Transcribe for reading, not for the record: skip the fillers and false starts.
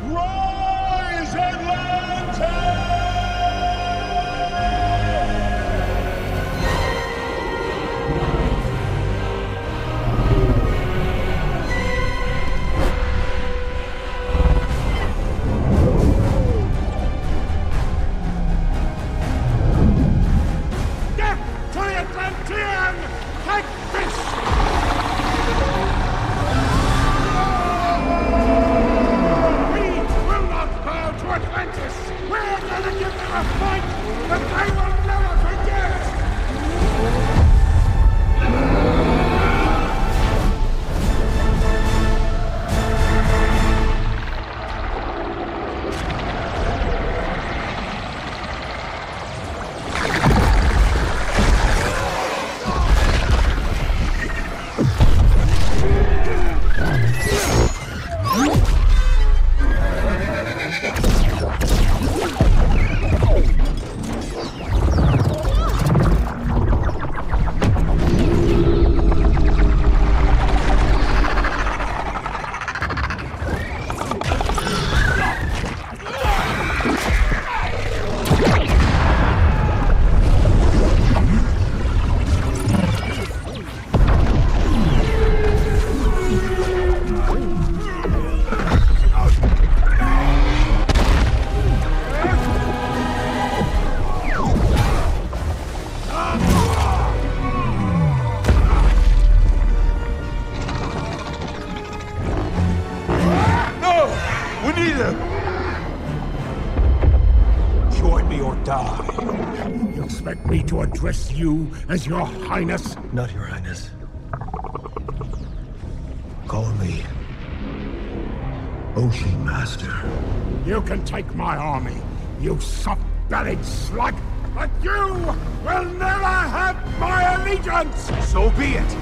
Rise, Atlantis! Death to the Atlantean! Take this! To Atlantis! We're gonna give them a fight that they will never forget! Join me or die. You expect me to address you as your highness? Not your highness. Call me Ocean Master. You can take my army, you soft-bellied slug, but you will never have my allegiance! So be it!